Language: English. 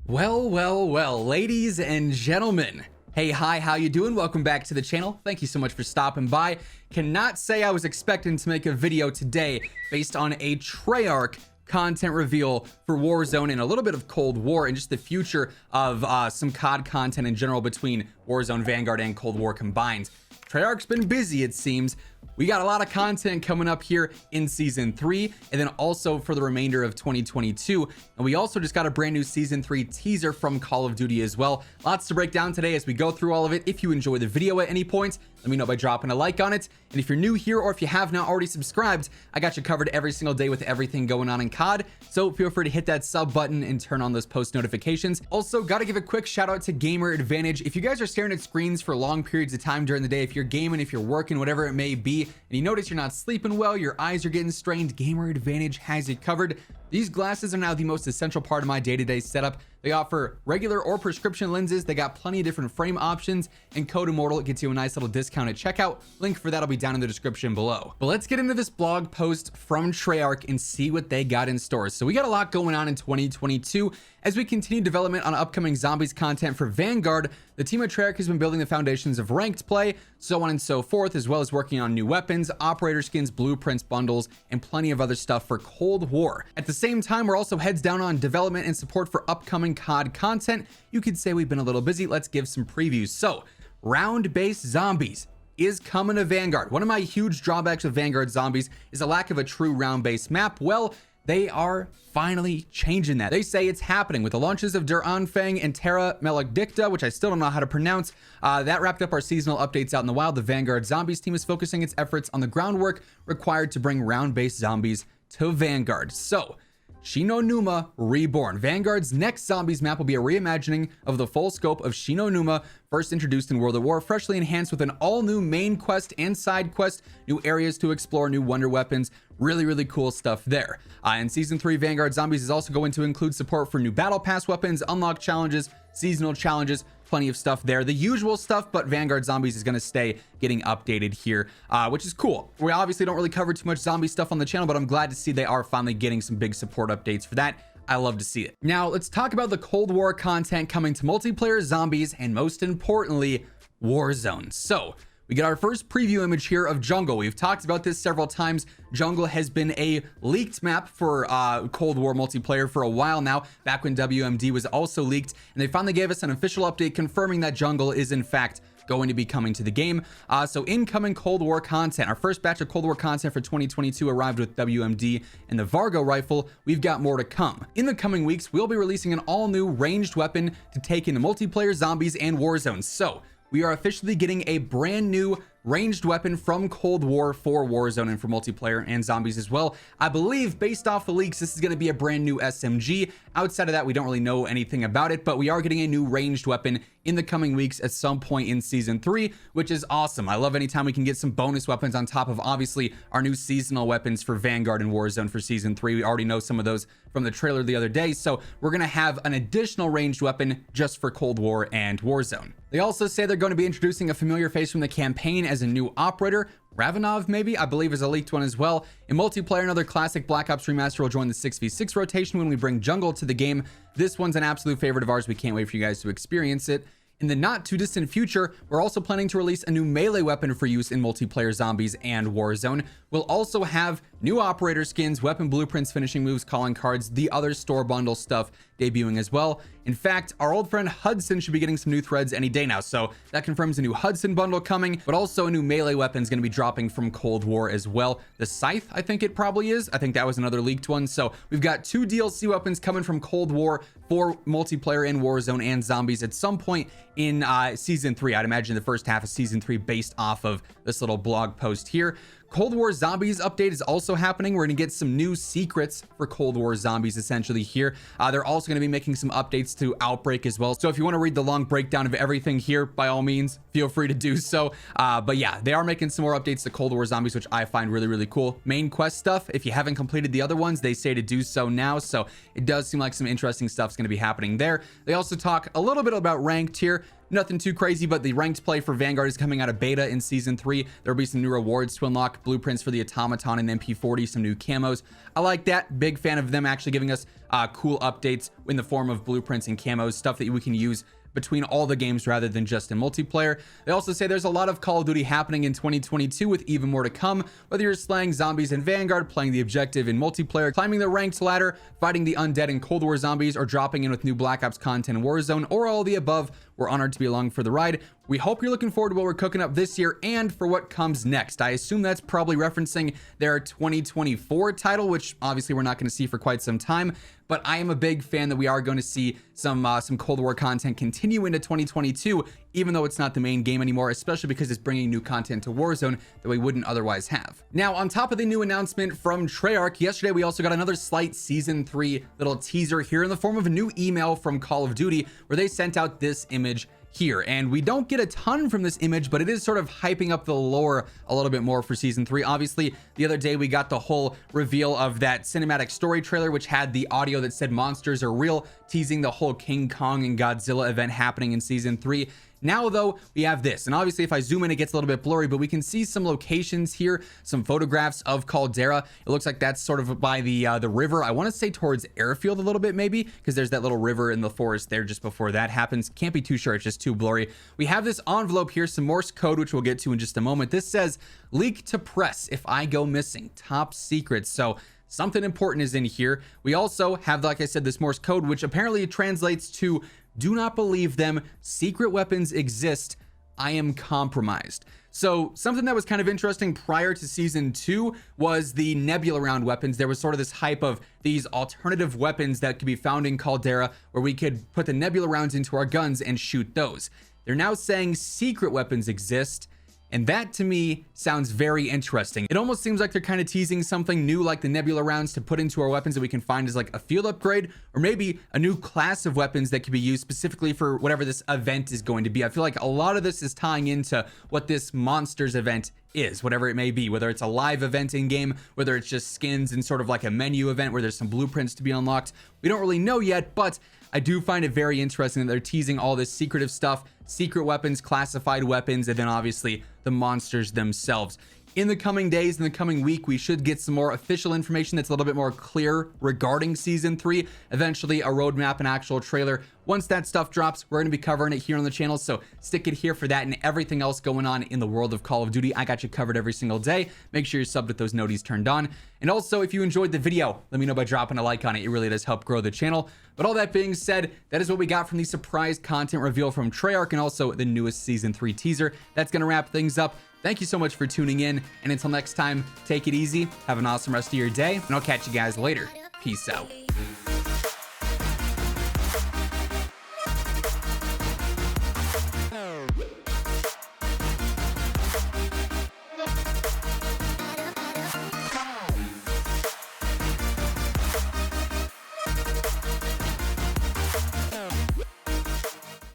Well, ladies and gentlemen. Hey, hi, how you doing? Welcome back to the channel. Thank you so much for stopping by. Cannot say I was expecting to make a video today based on a Treyarch content reveal for Warzone and a little bit of Cold War and just the future of some COD content in general between Warzone, Vanguard, and Cold War combined. Treyarch's been busy, it seems. We got a lot of content coming up here in season 3 and then also for the remainder of 2022, and we also just got a brand new season 3 teaser from Call of Duty as well. Lots to break down today as we go through all of it. If you enjoy the video at any point, let me know by dropping a like on it, and if you're new here or if you have not already subscribed, I got you covered every single day with everything going on in COD, so feel free to hit that sub button and turn on those post notifications. Also, gotta give a quick shout out to Gamer Advantage. If you guys are staring at screens for long periods of time during the day, if you're gaming, if you're working, whatever it may be, and you notice you're not sleeping well, your eyes are getting strained, Gamer Advantage has it covered. These glasses are now the most essential part of my day-to-day setup. They offer regular or prescription lenses. They got plenty of different frame options, and COD WARZONE gets you a nice little discount at checkout. Link for that will be down in the description below. But let's get into this blog post from Treyarch and see what they got in store. So we got a lot going on in 2022. As we continue development on upcoming zombies content for Vanguard, the team at Treyarch has been building the foundations of ranked play, so on and so forth, as well as working on new weapons, operator skins, blueprints, bundles, and plenty of other stuff for Cold War. At the same time, we're also heads down on development and support for upcoming COD content. You could say we've been a little busy. Let's give some previews. So, round-based zombies is coming to Vanguard. One of my huge drawbacks of Vanguard zombies is a lack of a true round-based map. Well, they are finally changing that. They say it's happening with the launches of Der Anfang and Terra Maledicta, which I still don't know how to pronounce. That wrapped up our seasonal updates out in the wild. The Vanguard Zombies team is focusing its efforts on the groundwork required to bring round-based zombies to Vanguard. So, Shinonuma Reborn. Vanguard's next zombies map will be a reimagining of the full scope of Shinonuma, first introduced in World at War, freshly enhanced with an all-new main quest and side quest, new areas to explore, new wonder weapons. Really cool stuff there. In Season 3, Vanguard Zombies is also going to include support for new Battle Pass weapons, unlock challenges, seasonal challenges, plenty of stuff there. The usual stuff, but Vanguard Zombies is going to stay getting updated here, which is cool. We obviously don't really cover too much zombie stuff on the channel, but I'm glad to see they are finally getting some big support updates for that. I love to see it. Now, let's talk about the Cold War content coming to multiplayer zombies and most importantly, Warzone. So, we get our first preview image here of Jungle. We've talked about this several times. Jungle has been a leaked map for Cold War multiplayer for a while now, back when WMD was also leaked, and they finally gave us an official update confirming that Jungle is in fact going to be coming to the game. So incoming Cold War content. Our first batch of Cold War content for 2022 arrived with WMD and the Vargo rifle. We've got more to come. In the coming weeks, we'll be releasing an all-new ranged weapon to take into multiplayer zombies and Warzone. So we are officially getting a brand new ranged weapon from Cold War for Warzone and for multiplayer and zombies as well. I believe, based off the leaks, this is going to be a brand new SMG. Outside of that, we don't really know anything about it, but we are getting a new ranged weapon in the coming weeks at some point in Season 3, which is awesome. I love anytime we can get some bonus weapons on top of, obviously, our new seasonal weapons for Vanguard and Warzone for Season 3. We already know some of those from the trailer the other day, so we're going to have an additional ranged weapon just for Cold War and Warzone. They also say they're going to be introducing a familiar face from the campaign as a new operator. Ravenov, maybe, I believe, is a leaked one as well. In multiplayer, another classic Black Ops remaster will join the 6v6 rotation when we bring Jungle to the game. This one's an absolute favorite of ours. We can't wait for you guys to experience it. In the not too distant future, we're also planning to release a new melee weapon for use in multiplayer zombies and Warzone. We'll also have new operator skins, weapon blueprints, finishing moves, calling cards, the other store bundle stuff debuting as well. In fact, our old friend Hudson should be getting some new threads any day now, so that confirms a new Hudson bundle coming, but also a new melee weapon is going to be dropping from Cold War as well. The Scythe, I think it probably is. I think that was another leaked one. So we've got 2 DLC weapons coming from Cold War for multiplayer in Warzone and zombies at some point in Season 3. I'd imagine the first half of Season 3 based off of this little blog post here. Cold War Zombies update is also happening. We're going to get some new secrets for Cold War Zombies essentially here. They're also going to be making some updates to Outbreak as well. So if you want to read the long breakdown of everything here, by all means, feel free to do so. But yeah, they are making some more updates to Cold War Zombies, which I find really cool. Main quest stuff, if you haven't completed the other ones, they say to do so now. So it does seem like some interesting stuff is going to be happening there. They also talk a little bit about ranked here. Nothing too crazy, but the ranked play for Vanguard is coming out of beta in season 3. There'll be some new rewards to unlock, blueprints for the automaton and MP40, some new camos. I like that. Big fan of them actually giving us cool updates in the form of blueprints and camos, stuff that we can use between all the games rather than just in multiplayer. They also say there's a lot of Call of Duty happening in 2022 with even more to come, whether you're slaying zombies in Vanguard, playing the objective in multiplayer, climbing the ranked ladder, fighting the undead in Cold War zombies, or dropping in with new Black Ops content in Warzone, or all of the above. We're honored to be along for the ride. We hope you're looking forward to what we're cooking up this year and for what comes next. I assume that's probably referencing their 2024 title, which obviously we're not going to see for quite some time, but I am a big fan that we are going to see some Cold War content continue into 2022, even though it's not the main game anymore, especially because it's bringing new content to Warzone that we wouldn't otherwise have. Now, on top of the new announcement from Treyarch, yesterday we also got another slight season 3 little teaser here in the form of a new email from Call of Duty where they sent out this image here, and we don't get a ton from this image, but it is sort of hyping up the lore a little bit more for season 3. Obviously, the other day we got the whole reveal of that cinematic story trailer, which had the audio that said monsters are real, teasing the whole King Kong and Godzilla event happening in season 3. Now, though, we have this, and obviously if I zoom in, it gets a little bit blurry, but we can see some locations here, some photographs of Caldera. It looks like that's sort of by the river. I want to say towards Airfield a little bit, maybe, because there's that little river in the forest there just before that happens. Can't be too sure, it's just too blurry. We have this envelope here, some Morse code, which we'll get to in just a moment. This says, leak to press if I go missing, top secret. So something important is in here. We also have, like I said, this Morse code, which apparently translates to, do not believe them, secret weapons exist, I am compromised. So something that was kind of interesting prior to season 2 was the nebula round weapons. There was sort of this hype of these alternative weapons that could be found in Caldera where we could put the nebula rounds into our guns and shoot those. They're now saying secret weapons exist, and that to me sounds very interesting. It almost seems like they're kind of teasing something new like the nebula rounds to put into our weapons that we can find as like a field upgrade, or maybe a new class of weapons that could be used specifically for whatever this event is going to be. I feel like a lot of this is tying into what this monsters event is, whatever it may be, whether it's a live event in game, whether it's just skins and sort of like a menu event where there's some blueprints to be unlocked. We don't really know yet, but I do find it very interesting that they're teasing all this secretive stuff, secret weapons, classified weapons, and then obviously the monsters themselves. In the coming days, in the coming week, we should get some more official information that's a little bit more clear regarding season 3. Eventually, a roadmap and actual trailer. Once that stuff drops, we're going to be covering it here on the channel, so stick it here for that and everything else going on in the world of Call of Duty. I got you covered every single day. Make sure you're subbed with those noties turned on. And also, if you enjoyed the video, let me know by dropping a like on it. It really does help grow the channel. But all that being said, that is what we got from the surprise content reveal from Treyarch and also the newest season 3 teaser. That's going to wrap things up. Thank you so much for tuning in, and until next time, take it easy, have an awesome rest of your day, and I'll catch you guys later. Peace out.